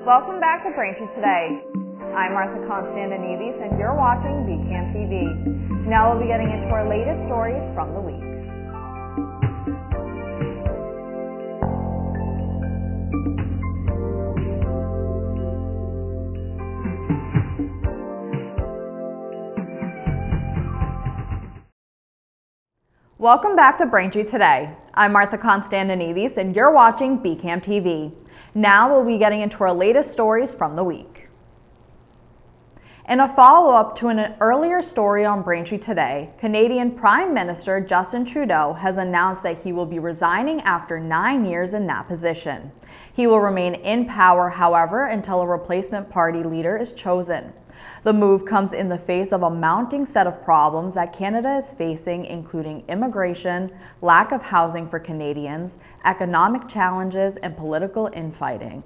Welcome back to Braintree Today. I'm Martha Konstandinidis and you're watching BCAM TV. Now we'll be getting into our latest stories from the week. Welcome back to Braintree Today. I'm Martha Konstandinidis and you're watching BCAM TV. Now we'll be getting into our latest stories from the week. In a follow-up to an earlier story on Braintree Today, Canadian Prime Minister Justin Trudeau has announced that he will be resigning after 9 years in that position. He will remain in power, however, until a replacement party leader is chosen. The move comes in the face of a mounting set of problems that Canada is facing, including immigration, lack of housing for Canadians, economic challenges, and political infighting.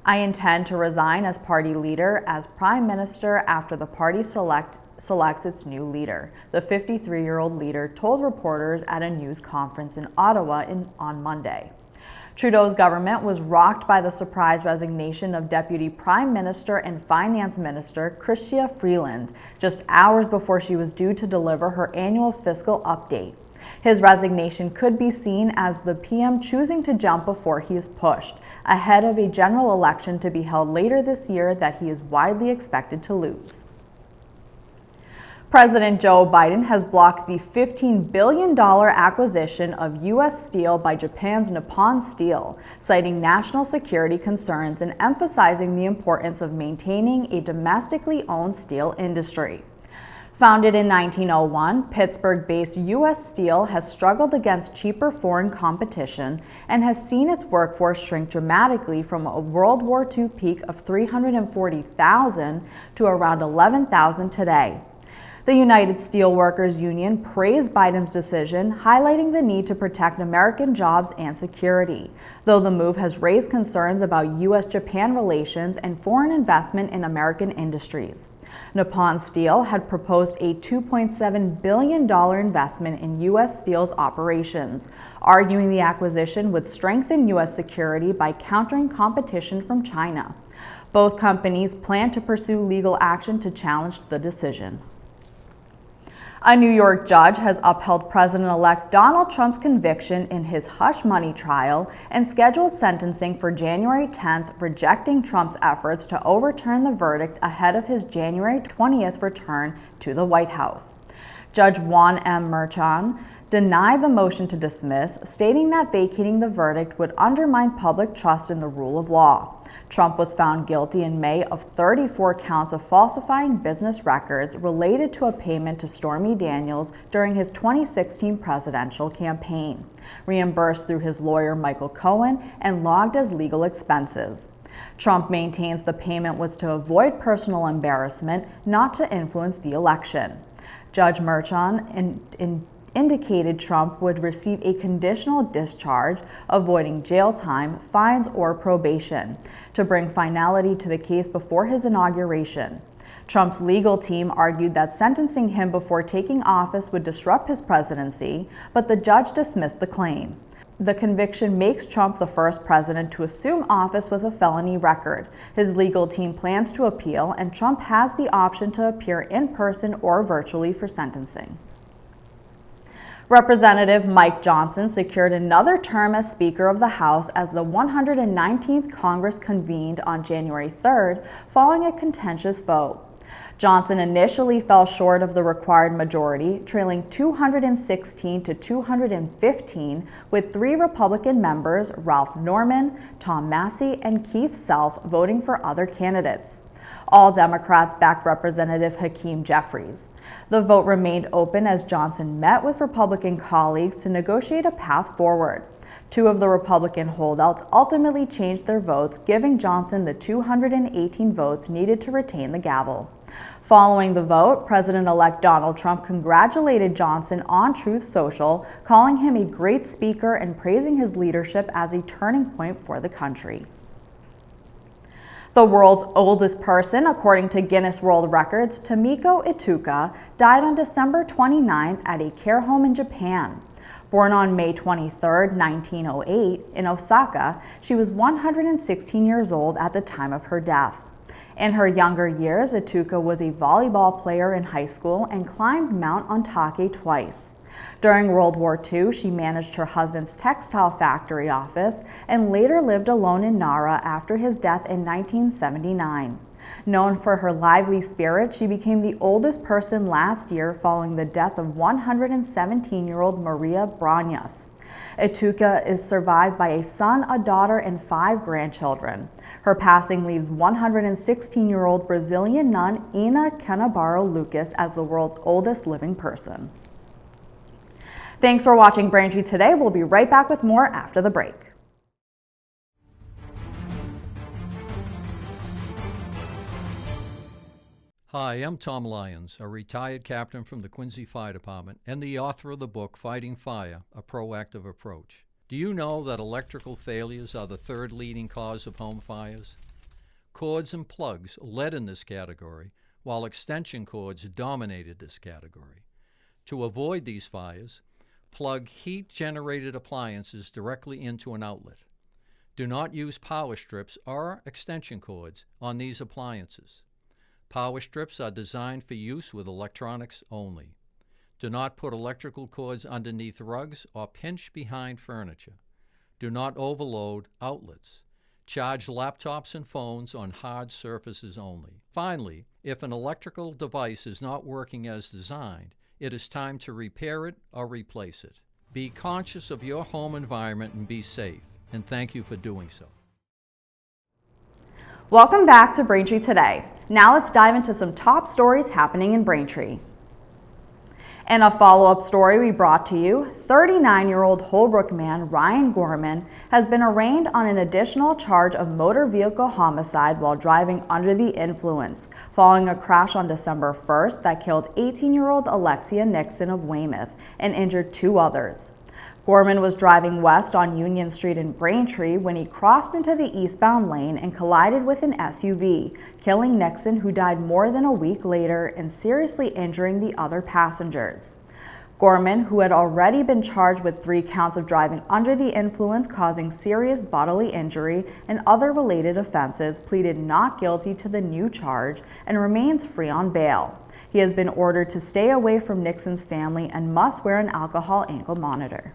I intend to resign as party leader as Prime Minister after the party selects its new leader, the 53-year-old leader told reporters at a news conference in Ottawa on Monday. Trudeau's government was rocked by the surprise resignation of Deputy Prime Minister and Finance Minister Chrystia Freeland just hours before she was due to deliver her annual fiscal update. His resignation could be seen as the PM choosing to jump before he is pushed, ahead of a general election to be held later this year that he is widely expected to lose. President Joe Biden has blocked the $15 billion acquisition of U.S. steel by Japan's Nippon Steel, citing national security concerns and emphasizing the importance of maintaining a domestically owned steel industry. Founded in 1901, Pittsburgh-based U.S. Steel has struggled against cheaper foreign competition and has seen its workforce shrink dramatically from a World War II peak of 340,000 to around 11,000 today. The United Steelworkers Union praised Biden's decision, highlighting the need to protect American jobs and security, though the move has raised concerns about U.S.-Japan relations and foreign investment in American industries. Nippon Steel had proposed a $2.7 billion investment in U.S. Steel's operations, arguing the acquisition would strengthen U.S. security by countering competition from China. Both companies plan to pursue legal action to challenge the decision. A New York judge has upheld President-elect Donald Trump's conviction in his hush money trial and scheduled sentencing for January 10th, rejecting Trump's efforts to overturn the verdict ahead of his January 20th return to the White House. Judge Juan M. Merchan denied the motion to dismiss, stating that vacating the verdict would undermine public trust in the rule of law. Trump was found guilty in May of 34 counts of falsifying business records related to a payment to Stormy Daniels during his 2016 presidential campaign, reimbursed through his lawyer Michael Cohen and logged as legal expenses. Trump maintains the payment was to avoid personal embarrassment, not to influence the election. Judge Merchan indicated Trump would receive a conditional discharge, avoiding jail time, fines, or probation, to bring finality to the case before his inauguration. Trump's legal team argued that sentencing him before taking office would disrupt his presidency, but the judge dismissed the claim. The conviction makes Trump the first president to assume office with a felony record. His legal team plans to appeal, and Trump has the option to appear in person or virtually for sentencing. Representative Mike Johnson secured another term as Speaker of the House as the 119th Congress convened on January 3rd, following a contentious vote. Johnson initially fell short of the required majority, trailing 216 to 215, with 3 Republican members, Ralph Norman, Tom Massey, and Keith Self, voting for other candidates. All Democrats backed Representative Hakeem Jeffries. The vote remained open as Johnson met with Republican colleagues to negotiate a path forward. 2 of the Republican holdouts ultimately changed their votes, giving Johnson the 218 votes needed to retain the gavel. Following the vote, President-elect Donald Trump congratulated Johnson on Truth Social, calling him a great speaker and praising his leadership as a turning point for the country. The world's oldest person, according to Guinness World Records, Tomiko Ituka, died on December 29th at a care home in Japan. Born on May 23, 1908, in Osaka, she was 116 years old at the time of her death. In her younger years, Ituka was a volleyball player in high school and climbed Mount Ontake twice. During World War II, she managed her husband's textile factory office and later lived alone in Nara after his death in 1979. Known for her lively spirit, she became the oldest person last year following the death of 117-year-old Maria Branyas. Ituka is survived by a son, a daughter, and 5 grandchildren. Her passing leaves 116-year-old Brazilian nun Ina Canabaro Lucas as the world's oldest living person. Thanks for watching Braintree today. We'll be right back with more after the break. Hi, I'm Tom Lyons, a retired captain from the Quincy Fire Department and the author of the book Fighting Fire, A Proactive Approach. Do you know that electrical failures are the 3rd leading cause of home fires? Cords and plugs led in this category, while extension cords dominated this category. To avoid these fires, plug heat-generated appliances directly into an outlet. Do not use power strips or extension cords on these appliances. Power strips are designed for use with electronics only. Do not put electrical cords underneath rugs or pinch behind furniture. Do not overload outlets. Charge laptops and phones on hard surfaces only. Finally, if an electrical device is not working as designed, it is time to repair it or replace it. Be conscious of your home environment and be safe, and thank you for doing so. Welcome back to Braintree Today. Now let's dive into some top stories happening in Braintree. In a follow-up story we brought to you, 39-year-old Holbrook man Ryan Gorman has been arraigned on an additional charge of motor vehicle homicide while driving under the influence, following a crash on December 1st that killed 18-year-old Alexia Nixon of Weymouth and injured 2 others. Gorman was driving west on Union Street in Braintree when he crossed into the eastbound lane and collided with an SUV, killing Nixon, who died more than a week later, and seriously injuring the other passengers. Gorman, who had already been charged with 3 counts of driving under the influence causing serious bodily injury and other related offenses, pleaded not guilty to the new charge and remains free on bail. He has been ordered to stay away from Nixon's family and must wear an alcohol ankle monitor.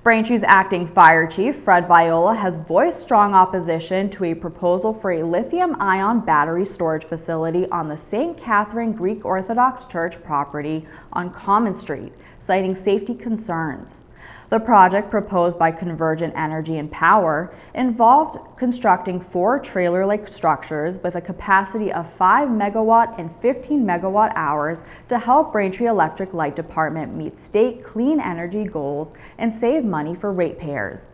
Braintree's acting fire chief, Fred Viola, has voiced strong opposition to a proposal for a lithium-ion battery storage facility on the St. Catherine Greek Orthodox Church property on Common Street, citing safety concerns. The project, proposed by Convergent Energy and Power, involved constructing 4 trailer-like structures with a capacity of 5 megawatt and 15 megawatt hours to help Braintree Electric Light Department meet state clean energy goals and save money for ratepayers.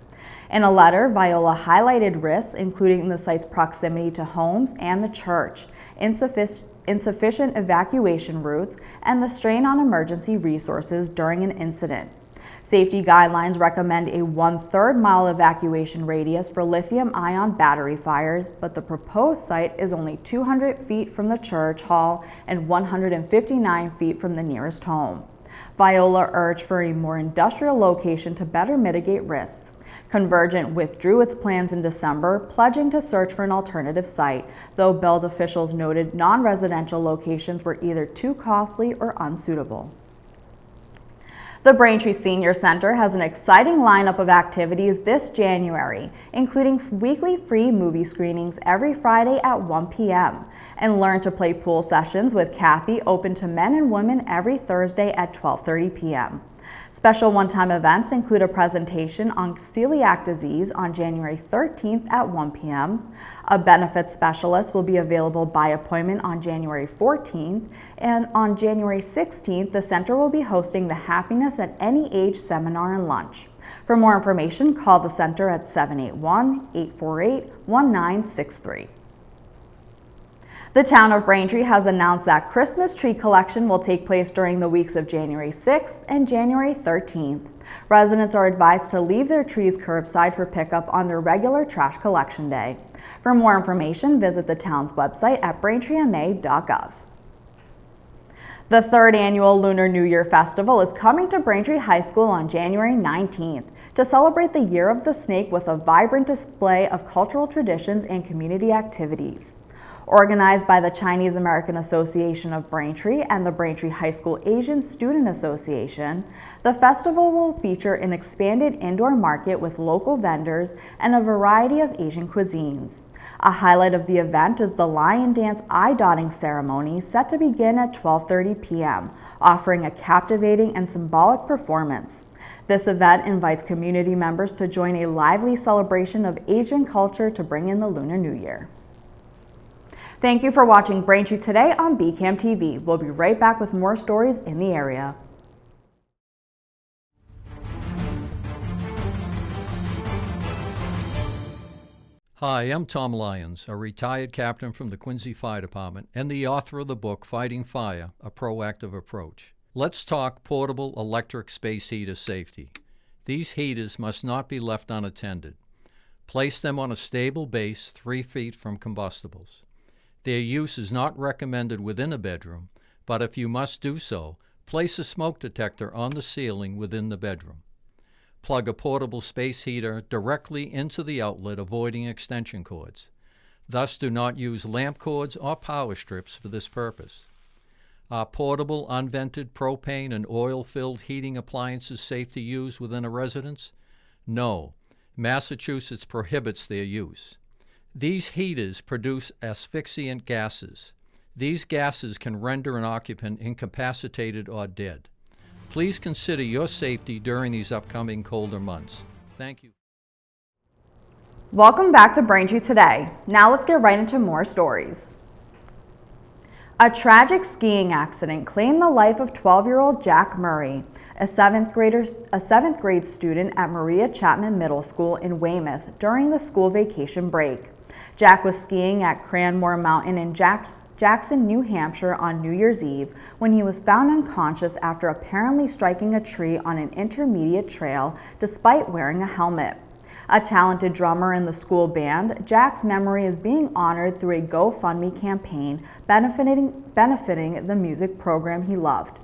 In a letter, Viola highlighted risks, including the site's proximity to homes and the church, insufficient evacuation routes, and the strain on emergency resources during an incident. Safety guidelines recommend a 1/3 mile evacuation radius for lithium-ion battery fires, but the proposed site is only 200 feet from the church hall and 159 feet from the nearest home. Viola urged for a more industrial location to better mitigate risks. Convergent withdrew its plans in December, pledging to search for an alternative site, though BELD officials noted non-residential locations were either too costly or unsuitable. The Braintree Senior Center has an exciting lineup of activities this January, including weekly free movie screenings every Friday at 1 p.m. and Learn to Play pool sessions with Kathy open to men and women every Thursday at 12:30 p.m. Special one-time events include a presentation on celiac disease on January 13th at 1 p.m. A benefits specialist will be available by appointment on January 14th, and on January 16th, the center will be hosting the Happiness at Any Age seminar and lunch. For more information, call the center at 781-848-1963. The town of Braintree has announced that Christmas tree collection will take place during the weeks of January 6th and January 13th. Residents are advised to leave their trees curbside for pickup on their regular trash collection day. For more information, visit the town's website at braintreema.gov. The third annual Lunar New Year Festival is coming to Braintree High School on January 19th to celebrate the Year of the Snake with a vibrant display of cultural traditions and community activities. Organized by the Chinese American Association of Braintree and the Braintree High School Asian Student Association, the festival will feature an expanded indoor market with local vendors and a variety of Asian cuisines. A highlight of the event is the Lion Dance Eye Dotting ceremony set to begin at 12:30 p.m., offering a captivating and symbolic performance. This event invites community members to join a lively celebration of Asian culture to bring in the Lunar New Year. Thank you for watching Braintree Today on BCAM TV. We'll be right back with more stories in the area. Hi, I'm Tom Lyons, a retired captain from the Quincy Fire Department and the author of the book Fighting Fire, A Proactive Approach. Let's talk portable electric space heater safety. These heaters must not be left unattended. Place them on a stable base 3 feet from combustibles. Their use is not recommended within a bedroom, but if you must do so, place a smoke detector on the ceiling within the bedroom. Plug a portable space heater directly into the outlet, avoiding extension cords. Thus, do not use lamp cords or power strips for this purpose. Are portable, unvented propane and oil-filled heating appliances safe to use within a residence? No. Massachusetts prohibits their use. These heaters produce asphyxiant gases. These gases can render an occupant incapacitated or dead. Please consider your safety during these upcoming colder months. Thank you. Welcome back to Braintree Today. Now let's get right into more stories. A tragic skiing accident claimed the life of 12-year-old Jack Murray, a seventh grade student at Maria Chapman Middle School in Weymouth during the school vacation break. Jack was skiing at Cranmore Mountain in Jackson, New Hampshire on New Year's Eve when he was found unconscious after apparently striking a tree on an intermediate trail despite wearing a helmet. A talented drummer in the school band, Jack's memory is being honored through a GoFundMe campaign benefiting the music program he loved.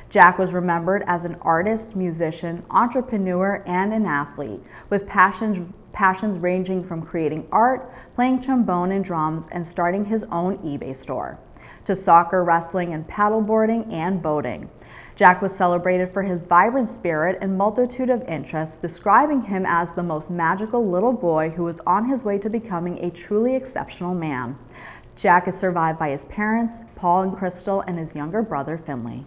Jack was remembered as an artist, musician, entrepreneur, and an athlete, with passions ranging from creating art, playing trombone and drums, and starting his own eBay store, to soccer, wrestling, and paddleboarding and boating. Jack was celebrated for his vibrant spirit and multitude of interests, describing him as the most magical little boy who was on his way to becoming a truly exceptional man. Jack is survived by his parents, Paul and Crystal, and his younger brother, Finley.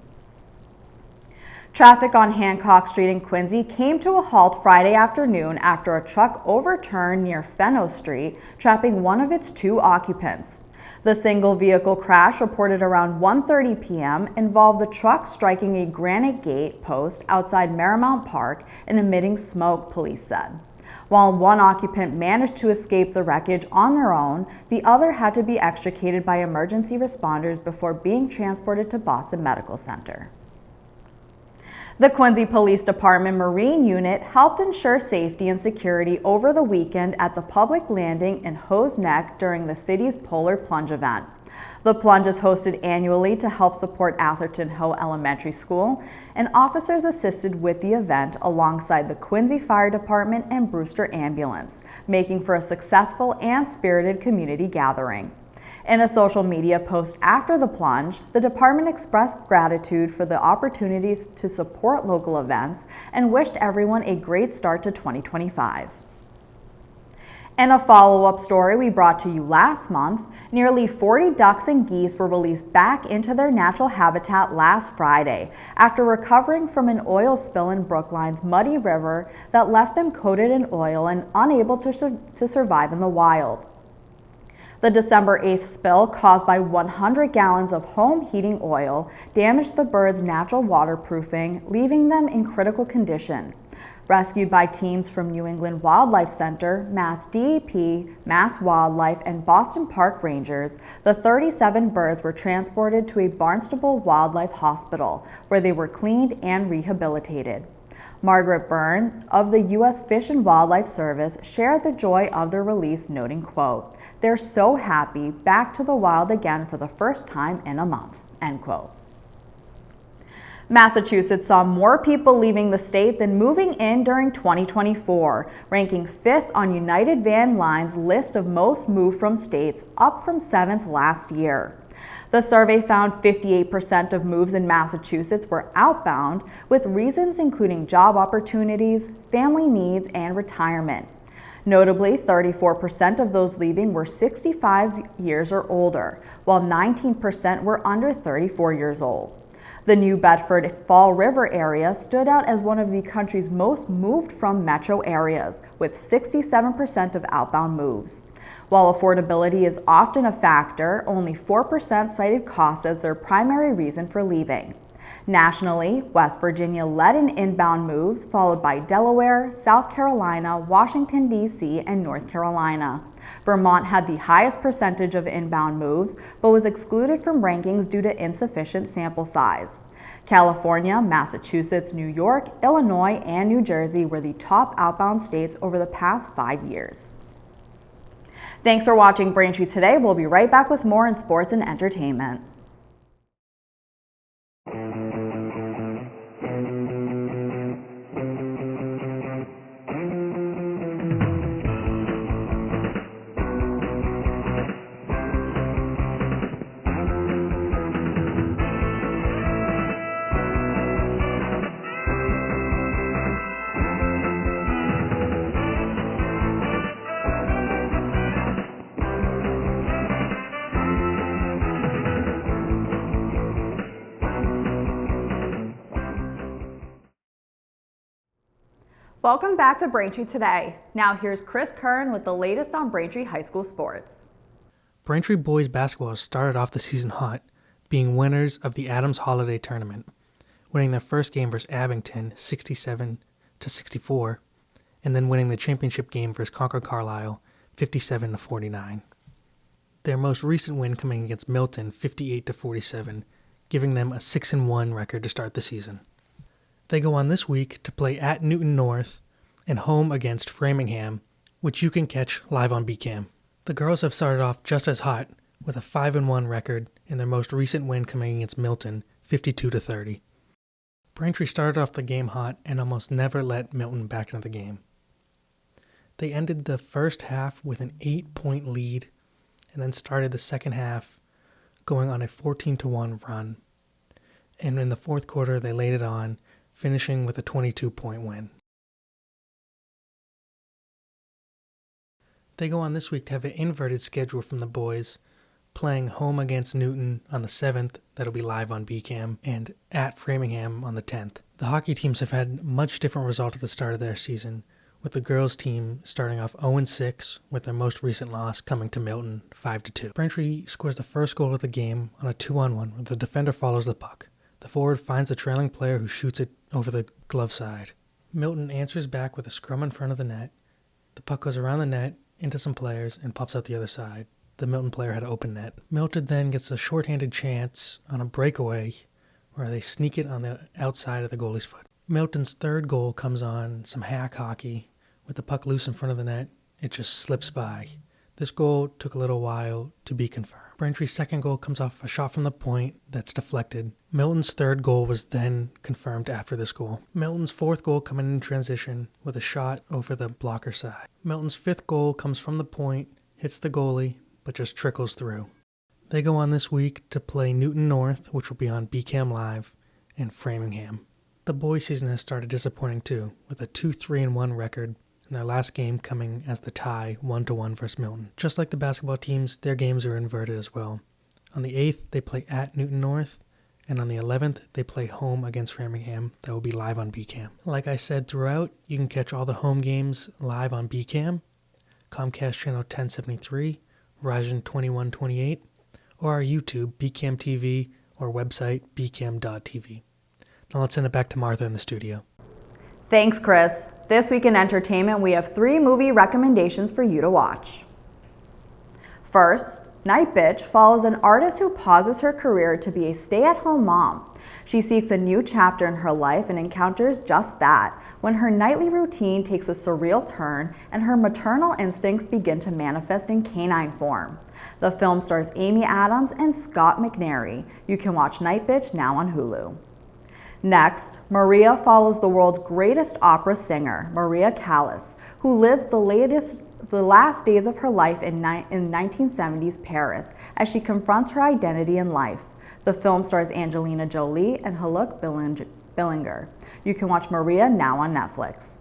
Traffic on Hancock Street in Quincy came to a halt Friday afternoon after a truck overturned near Fenno Street, trapping one of its 2 occupants. The single vehicle crash, reported around 1:30 p.m., involved the truck striking a granite gate post outside Marymount Park and emitting smoke, police said. While one occupant managed to escape the wreckage on their own, the other had to be extricated by emergency responders before being transported to Boston Medical Center. The Quincy Police Department Marine Unit helped ensure safety and security over the weekend at the public landing in Hose Neck during the city's Polar Plunge event. The plunge is hosted annually to help support Atherton Hoe Elementary School, and officers assisted with the event alongside the Quincy Fire Department and Brewster Ambulance, making for a successful and spirited community gathering. In a social media post after the plunge, the department expressed gratitude for the opportunities to support local events and wished everyone a great start to 2025. In a follow-up story we brought to you last month, nearly 40 ducks and geese were released back into their natural habitat last Friday after recovering from an oil spill in Brookline's Muddy River that left them coated in oil and unable to survive in the wild. The December 8th spill, caused by 100 gallons of home heating oil, damaged the birds' natural waterproofing, leaving them in critical condition. Rescued by teams from New England Wildlife Center, Mass DEP, Mass Wildlife, and Boston Park Rangers, the 37 birds were transported to a Barnstable Wildlife Hospital, where they were cleaned and rehabilitated. Margaret Byrne of the U.S. Fish and Wildlife Service shared the joy of their release, noting, quote, "They're so happy, back to the wild again for the first time in a month," end quote. Massachusetts saw more people leaving the state than moving in during 2024, ranking 5th on United Van Line's list of most moved from states, up from 7th last year. The survey found 58% of moves in Massachusetts were outbound, with reasons including job opportunities, family needs, and retirement. Notably, 34% of those leaving were 65 years or older, while 19% were under 34 years old. The New Bedford Fall River area stood out as one of the country's most moved from metro areas, with 67% of outbound moves. While affordability is often a factor, only 4% cited cost as their primary reason for leaving. Nationally, West Virginia led in inbound moves, followed by Delaware, South Carolina, Washington, D.C., and North Carolina. Vermont had the highest percentage of inbound moves, but was excluded from rankings due to insufficient sample size. California, Massachusetts, New York, Illinois, and New Jersey were the top outbound states over the past 5 years. Thanks for watching Braintree today. We'll be right back with more in sports and entertainment. Welcome back to Braintree Today. Now here's Chris Curran with the latest on Braintree High School sports. Braintree boys basketball started off the season hot, being winners of the Adams Holiday Tournament, winning their first game versus Abington 67-64, and then winning the championship game versus Concord Carlisle 57-49. Their most recent win coming against Milton 58-47, giving them a 6-1 record to start the season. They go on this week to play at Newton North and home against Framingham, which you can catch live on BCAM. The girls have started off just as hot with a 5-1 record in their most recent win coming against Milton 52-30. Braintree started off the game hot and almost never let Milton back into the game. They ended the first half with an 8-point lead and then started the second half going on a 14-1 run. And in the fourth quarter, they laid it on, finishing with a 22-point win. They go on this week to have an inverted schedule from the boys, playing home against Newton on the 7th, that'll be live on BCAM, and at Framingham on the 10th. The hockey teams have had much different result at the start of their season, with the girls team starting off 0-6, with their most recent loss coming to Milton 5-2. Braintree scores the first goal of the game on a 2-on-1, where the defender follows the puck. The forward finds a trailing player who shoots it over the glove side. Milton answers back with a scrum in front of the net. The puck goes around the net, into some players, and pops out the other side. The Milton player had an open net. Milton then gets a shorthanded chance on a breakaway where they sneak it on the outside of the goalie's foot. Milton's third goal comes on some hack hockey. With the puck loose in front of the net, it just slips by. This goal took a little while to be confirmed. Braintree's second goal comes off a shot from the point that's deflected. Milton's third goal was then confirmed after this goal. Milton's fourth goal coming in transition with a shot over the blocker side. Milton's fifth goal comes from the point, hits the goalie, but just trickles through. They go on this week to play Newton North, which will be on BCAM Live, and Framingham. The boys' season has started disappointing too, with a 2-3-1 record, and their last game coming as the tie 1-1 versus Milton. Just like the basketball teams, their games are inverted as well. On the 8th, they play at Newton North, and on the 11th, they play home against Framingham. That will be live on BCAM. Like I said throughout, you can catch all the home games live on BCAM, Comcast Channel 1073, Verizon 2128, or our YouTube, BCAM TV, or website, bcam.tv. Now let's send it back to Martha in the studio. Thanks, Chris. This week in entertainment, we have 3 movie recommendations for you to watch. First, Night Bitch follows an artist who pauses her career to be a stay-at-home mom. She seeks a new chapter in her life and encounters just that when her nightly routine takes a surreal turn and her maternal instincts begin to manifest in canine form. The film stars Amy Adams and Scott McNairy. You can watch Night Bitch now on Hulu. Next, Maria follows the world's greatest opera singer, Maria Callas, who lives the last days of her life in 1970s Paris as she confronts her identity in life. The film stars Angelina Jolie and Haluk Billinger. You can watch Maria now on Netflix.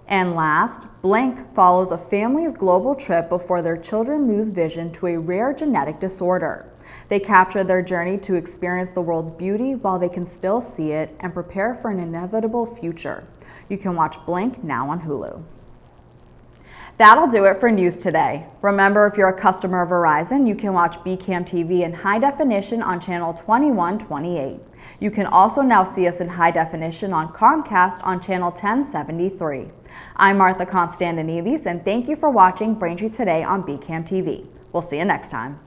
And last, Blink follows a family's global trip before their children lose vision to a rare genetic disorder. They capture their journey to experience the world's beauty while they can still see it and prepare for an inevitable future. You can watch Blink now on Hulu. That'll do it for news today. Remember, if you're a customer of Verizon, you can watch BCAM TV in high definition on channel 2128. You can also now see us in high definition on Comcast on channel 1073. I'm Martha Konstandinidis, and thank you for watching Braintree Today on BCAM TV. We'll see you next time.